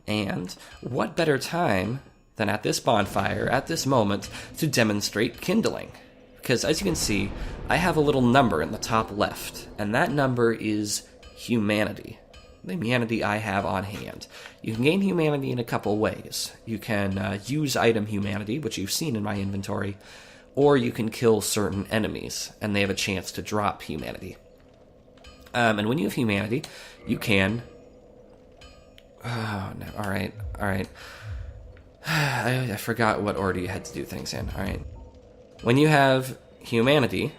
And what better time than at this bonfire, at this moment, to demonstrate kindling? Because as you can see, I have a little number in the top left, and that number is humanity. The humanity I have on hand. You can gain humanity in a couple ways. You can use item humanity, which you've seen in my inventory, or you can kill certain enemies, and they have a chance to drop humanity. And when you have humanity, you can... Oh, no, alright. I forgot what order you had to do things in, alright. When you have humanity,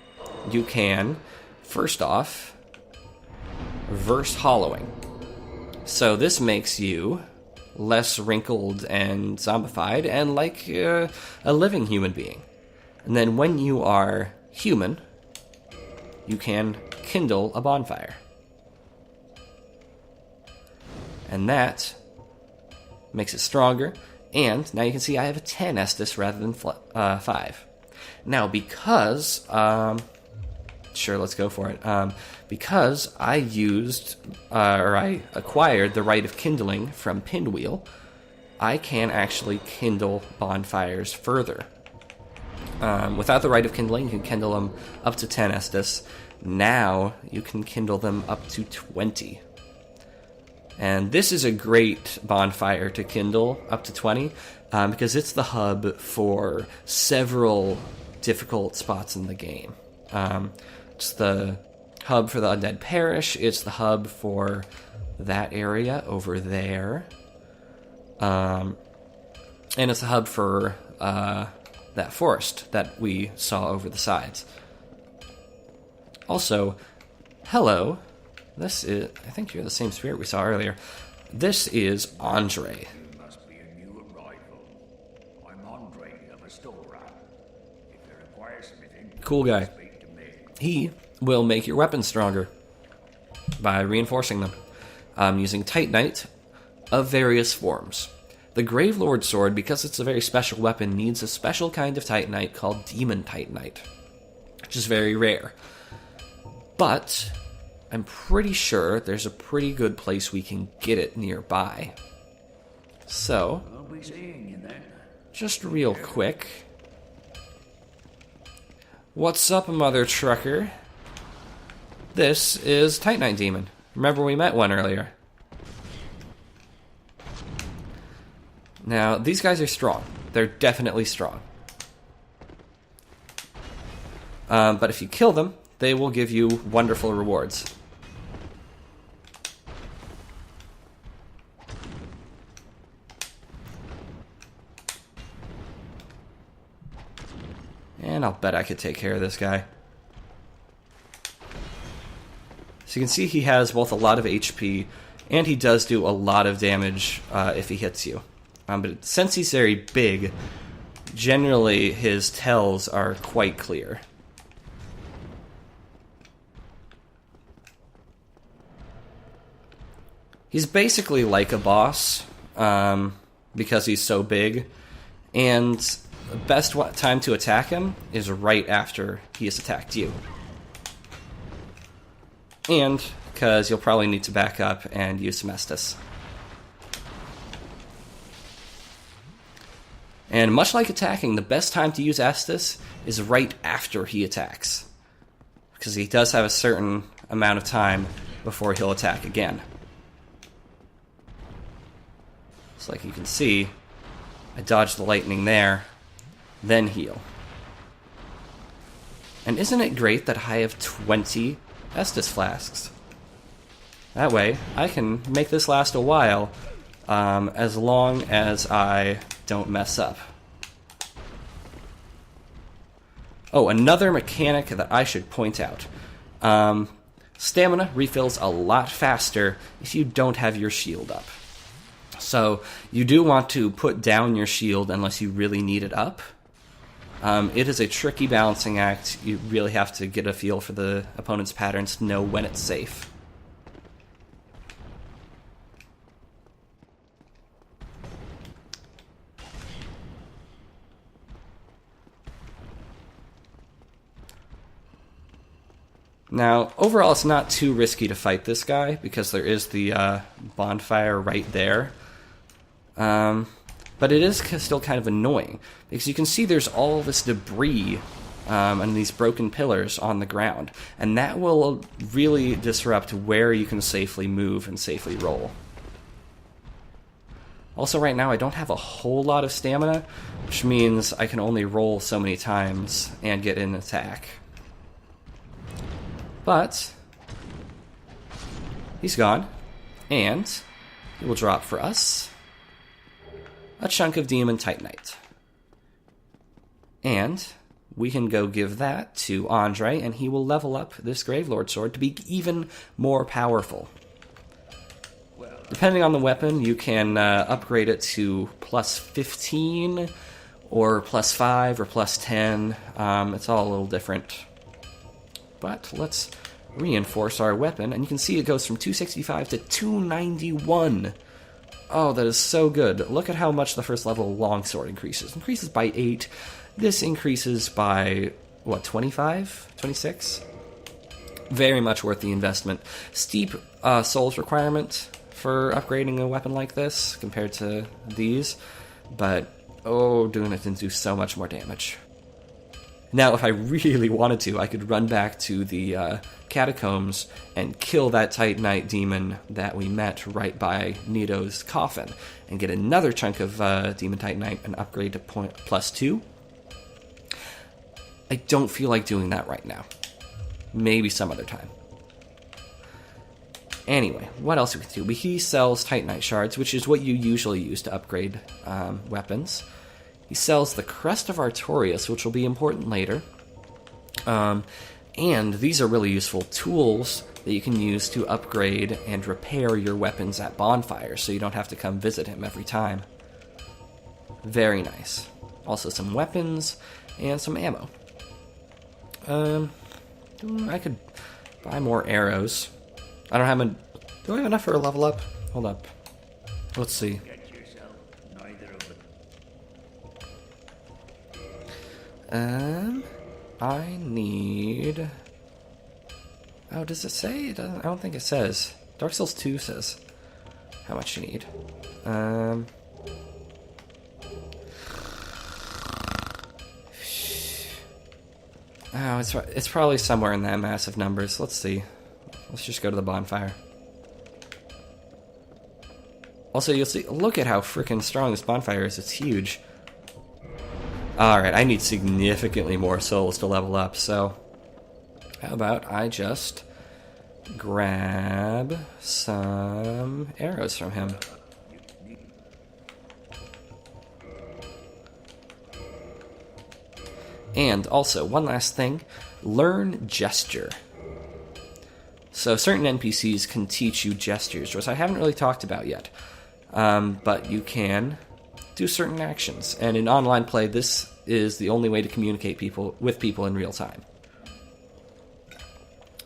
you can, first off, verse hollowing. So this makes you less wrinkled and zombified and like a living human being. And then when you are human, you can kindle a bonfire. And that makes it stronger. And now you can see I have a 10 Estus rather than 5. Now because... Sure, let's go for it. Because I used, or I acquired the right of kindling from Pinwheel, I can actually kindle bonfires further. Without the right of kindling, you can kindle them up to 10 Estus. Now, you can kindle them up to 20. And this is a great bonfire to kindle up to 20, because it's the hub for several difficult spots in the game. It's the hub for the Undead Parish. It's the hub for that area over there. And it's the hub for that forest that we saw over the sides. Also, hello. This is... I think you're the same spirit we saw earlier. This is Andre. You must be a new arrival. I'm Andre of Astora. If you require something, Cool guy. speak to me. He will make your weapons stronger by reinforcing them, using titanite of various forms. The Gravelord sword, because it's a very special weapon, needs a special kind of titanite called demon titanite, which is very rare. But I'm pretty sure there's a pretty good place we can get it nearby. So, I'll be seeing you then. just real quick. What's up, Mother Trucker? This is Titanite Demon. Remember we met one earlier. Now, these guys are strong. They're definitely strong. But if you kill them, they will give you wonderful rewards. And I'll bet I could take care of this guy. So you can see he has both a lot of HP, and he does do a lot of damage if he hits you. But since he's very big, generally his tells are quite clear. He's basically like a boss, because he's so big, and the best time to attack him is right after he has attacked you. And because you'll probably need to back up and use some Estus. And much like attacking, the best time to use Estus is right after he attacks, because he does have a certain amount of time before he'll attack again. So like you can see, I dodged the lightning there, then heal. And isn't it great that I have 20 Estus flasks? That way, I can make this last a while, as long as I don't mess up. Oh, another mechanic that I should point out. Stamina refills a lot faster if you don't have your shield up. So, you do want to put down your shield unless you really need it up. It is a tricky balancing act. You really have to get a feel for the opponent's patterns to know when it's safe. Now, overall, it's not too risky to fight this guy, because there is the bonfire right there. But it is still kind of annoying, because you can see there's all this debris and these broken pillars on the ground, and that will really disrupt where you can safely move and safely roll. Also, right now I don't have a whole lot of stamina, which means I can only roll so many times and get an attack. But he's gone, and he will drop for us a chunk of demon titanite. And we can go give that to Andre, and he will level up this Gravelord sword to be even more powerful. Depending on the weapon, you can upgrade it to plus 15, or plus 5, or plus 10. It's all a little different. But let's reinforce our weapon, and you can see it goes from 265 to 291. Oh, that is so good. Look at how much the first level longsword increases. It increases by 8. This increases by, what, 25? 26? Very much worth the investment. Steep souls requirement for upgrading a weapon like this compared to these, but oh, doing it can do so much more damage. Now, if I really wanted to, I could run back to the catacombs and kill that titanite demon that we met right by Nito's coffin, and get another chunk of demon titanite and upgrade to plus 2. I don't feel like doing that right now. Maybe some other time. Anyway, what else we can do? He sells titanite shards, which is what you usually use to upgrade weapons. He sells the Crest of Artorias, which will be important later. And these are really useful tools that you can use to upgrade and repair your weapons at Bonfires, so you don't have to come visit him every time. Very nice. Also some weapons and some ammo. I could buy more arrows. I don't have do I have enough for a level up? Hold up. Let's see. Get yourself neither of them. I need... Oh, does it say? It doesn't. I don't think it says. Dark Souls 2 says how much you need. Oh, it's probably somewhere in that massive numbers. Let's see. Let's just go to the bonfire. Also, you'll see, look at how freaking strong this bonfire is. It's huge. Alright, I need significantly more souls to level up, so how about I just grab some arrows from him. And also, one last thing, learn gesture. So certain NPCs can teach you gestures, which I haven't really talked about yet. But you can do certain actions. And in online play, this is the only way to communicate with people in real time.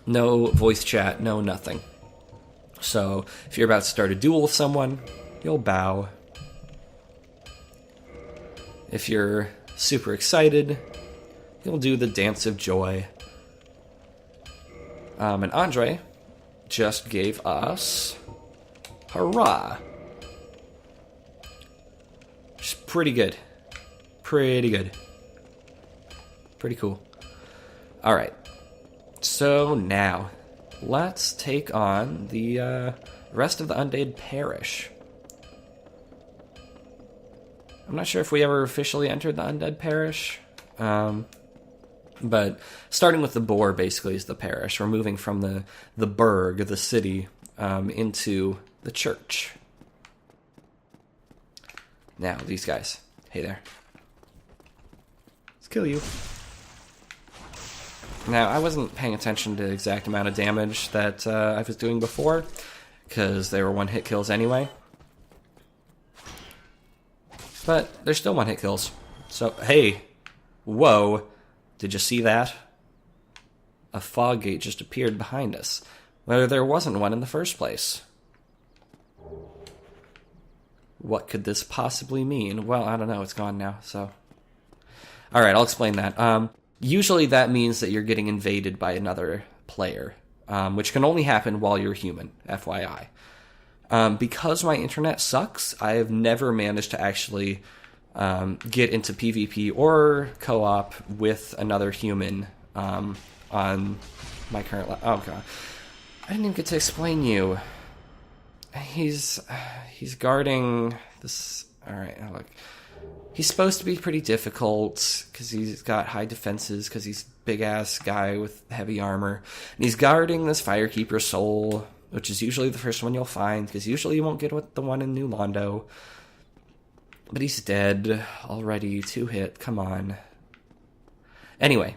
No voice chat, no nothing. So if you're about to start a duel with someone, you'll bow. If you're super excited, you'll do the dance of joy. And Andre just gave us hurrah. Just pretty good. Pretty good. Pretty cool. Alright. So now, let's take on the rest of the Undead Parish. I'm not sure if we ever officially entered the Undead Parish. But starting with the boar basically is the parish. We're moving from the burg, the city, into the church. Now, these guys. Hey there. Let's kill you. Now, I wasn't paying attention to the exact amount of damage that I was doing before, because they were one-hit kills anyway. But they're still one-hit kills. So, hey. Whoa. Did you see that? A fog gate just appeared behind us, where there wasn't one in the first place. What could this possibly mean? Well, I don't know. It's gone now, so... Alright, I'll explain that. Usually that means that you're getting invaded by another player, which can only happen while you're human, FYI. Because my internet sucks, I have never managed to actually get into PvP or co-op with another human on my current... Oh, God. I didn't even get to explain you. He's guarding this... Alright, look. He's supposed to be pretty difficult because he's got high defenses because he's a big-ass guy with heavy armor. And he's guarding this Firekeeper soul, which is usually the first one you'll find because usually you won't get the one in New Londo. But he's dead already. 2 hit. Come on. Anyway,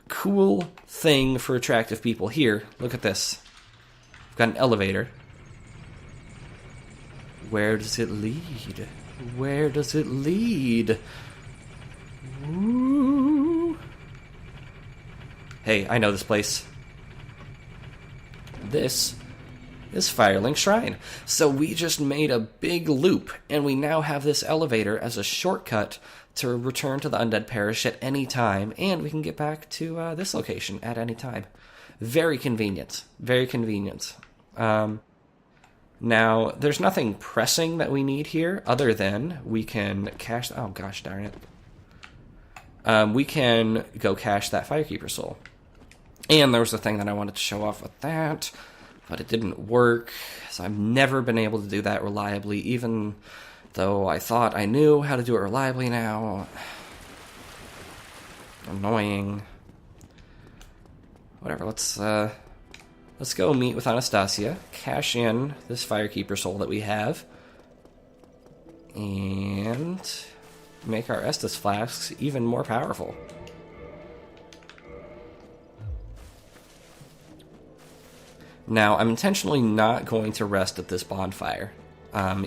cool thing for attractive people. Here, look at this. We've got an elevator. Where does it lead? Where does it lead? Ooh. Hey, I know this place. This is Firelink Shrine. So we just made a big loop, and we now have this elevator as a shortcut to return to the Undead Parish at any time, and we can get back to this location at any time. Very convenient. Very convenient. Now, there's nothing pressing that we need here, other than we can cache... Oh, gosh darn it. We can go cache that Firekeeper soul. And there was a thing that I wanted to show off with that, but it didn't work, so I've never been able to do that reliably, even though I thought I knew how to do it reliably now. Annoying. Whatever, let's go meet with Anastasia, cash in this Firekeeper soul that we have, and make our Estus flasks even more powerful. Now, I'm intentionally not going to rest at this bonfire,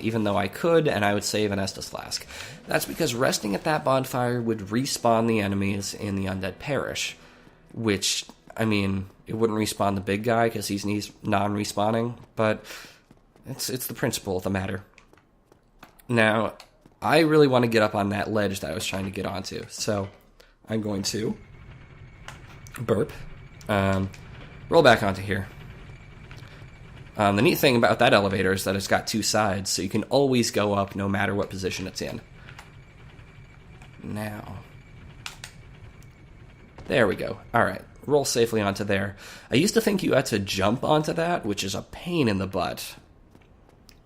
even though I could, and I would save an Estus flask. That's because resting at that bonfire would respawn the enemies in the Undead Parish, which, I mean, it wouldn't respawn the big guy because he's non-respawning, but it's the principle of the matter. Now, I really want to get up on that ledge that I was trying to get onto, so I'm going to burp, roll back onto here. The neat thing about that elevator is that it's got 2 sides, so you can always go up no matter what position it's in. Now, there we go. Alright, roll safely onto there. I used to think you had to jump onto that, which is a pain in the butt.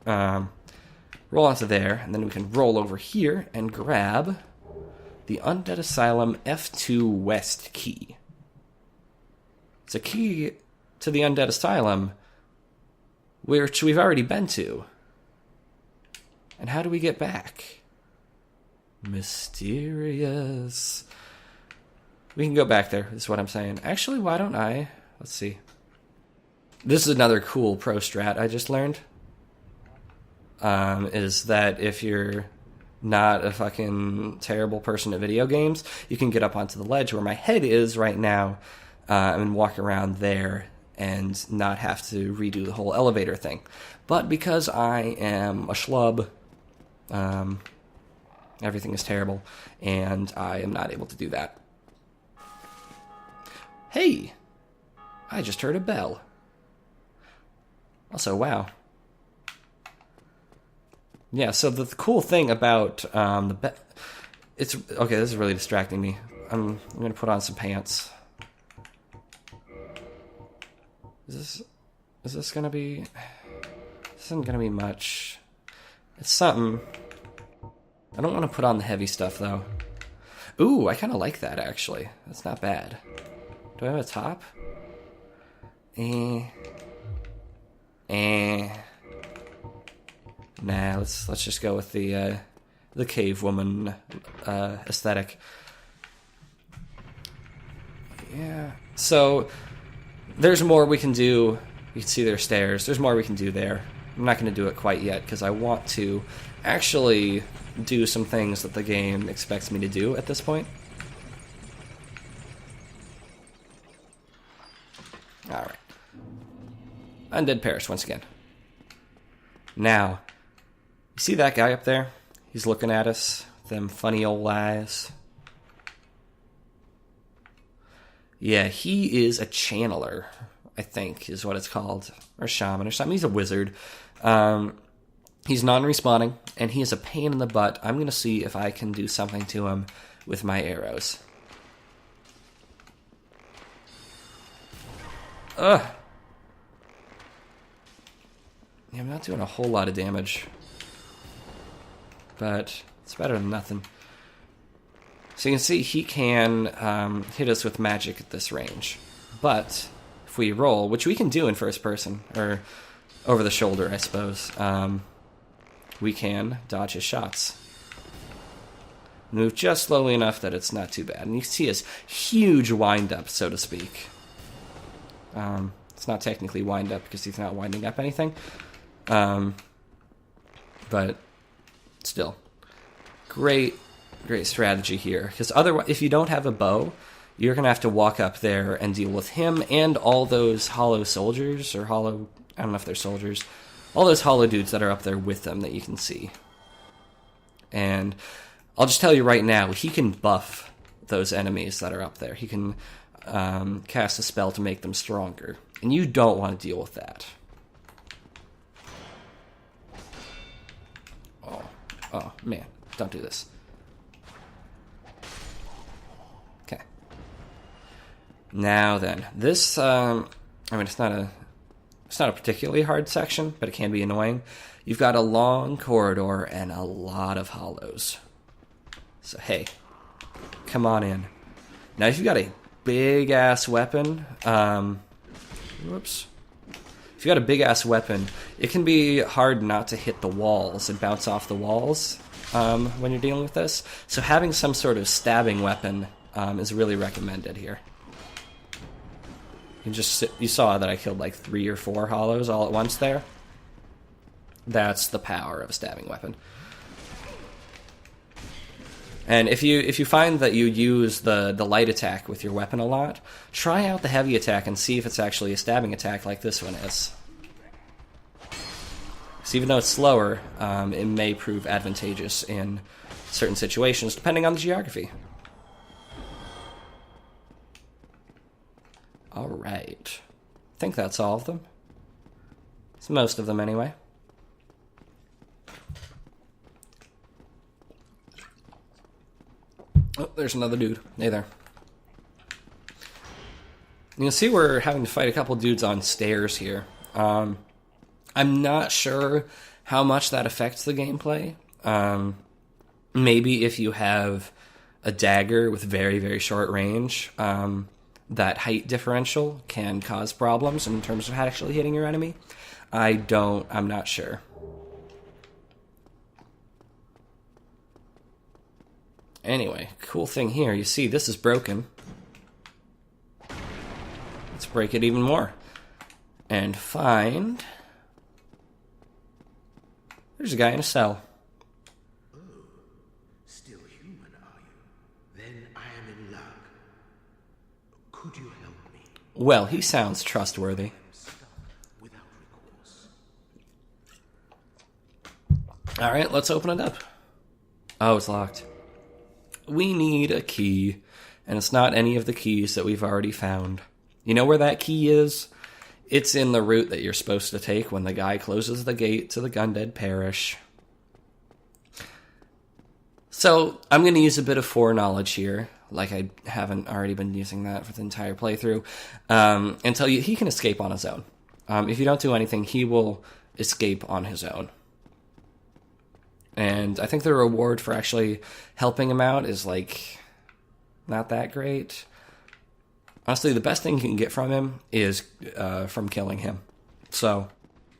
Roll onto there, and then we can roll over here and grab the Undead Asylum F2 West key. It's a key to the Undead Asylum, which we've already been to. And how do we get back? Mysterious. We can go back there, is what I'm saying. Actually, why don't I? Let's see. This is another cool pro strat I just learned. Is that if you're not a fucking terrible person at video games, you can get up onto the ledge where my head is right now, and walk around there and not have to redo the whole elevator thing. But because I am a schlub, everything is terrible, and I am not able to do that. Hey! I just heard a bell. Also, wow. Yeah, so the cool thing about the bell... It's... Okay, this is really distracting me. I'm going to put on some pants. Is this gonna be... This isn't gonna be much. It's something. I don't want to put on the heavy stuff, though. Ooh, I kind of like that, actually. That's not bad. Do I have a top? Nah, let's just go with the cave woman aesthetic. Yeah. So there's more we can do. You can see there's stairs. There's more we can do there. I'm not going to do it quite yet because I want to actually do some things that the game expects me to do at this point. Alright. Undead Parish once again. Now, you see that guy up there? He's looking at us with them funny old eyes. Yeah, he is a channeler, I think, is what it's called. Or shaman or something. He's a wizard. He's non-respawning, and he is a pain in the butt. I'm going to see if I can do something to him with my arrows. Ugh. Yeah, I'm not doing a whole lot of damage. But it's better than nothing. So you can see he can hit us with magic at this range. But if we roll, which we can do in first person, or over the shoulder, I suppose, we can dodge his shots. Move just slowly enough that it's not too bad. And you can see his huge wind-up, so to speak. It's not technically wind-up because he's not winding up anything. But still, great strategy here. Because otherwise, if you don't have a bow, you're going to have to walk up there and deal with him and all those hollow soldiers, or hollow, I don't know if they're soldiers, all those hollow dudes that are up there with them that you can see. And I'll just tell you right now, he can buff those enemies that are up there. He can cast a spell to make them stronger. And you don't want to deal with that. Oh, man. Don't do this. Okay. Now then, this, I mean, it's not a particularly hard section, but it can be annoying. You've got a long corridor and a lot of hollows. So, hey, come on in. Now, if you've got a big-ass weapon, whoops. If you got a big-ass weapon, it can be hard not to hit the walls and bounce off the walls when you're dealing with this. So having some sort of stabbing weapon is really recommended here. You saw that I killed like 3 or 4 hollows all at once there. That's the power of a stabbing weapon. And if you find that you use the light attack with your weapon a lot, try out the heavy attack and see if it's actually a stabbing attack like this one is. So even though it's slower, it may prove advantageous in certain situations, depending on the geography. Alright. I think that's all of them. It's most of them anyway. Oh, there's another dude. Hey there. You can see we're having to fight a couple dudes on stairs here. I'm not sure how much that affects the gameplay. Maybe if you have a dagger with very, very short range, that height differential can cause problems in terms of actually hitting your enemy. I'm not sure. Anyway, cool thing here, you see this is broken. Let's break it even more. And find... There's a guy in a cell. Oh, still human, are you? Then I am in luck. Could you help me? Well, he sounds trustworthy. Without recourse. Alright, let's open it up. Oh, it's locked. We need a key, and it's not any of the keys that we've already found. You know where that key is? It's in the route that you're supposed to take when the guy closes the gate to the Undead Parish. So, I'm going to use a bit of foreknowledge here, like I haven't already been using that for the entire playthrough, and tell you he can escape on his own. If you don't do anything, he will escape on his own. And I think the reward for actually helping him out is, like, not that great. Honestly, the best thing you can get from him is from killing him. So,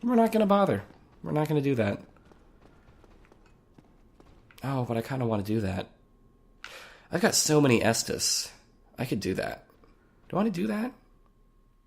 we're not going to bother. We're not going to do that. Oh, but I kind of want to do that. I've got so many Estus. I could do that. Do I want to do that?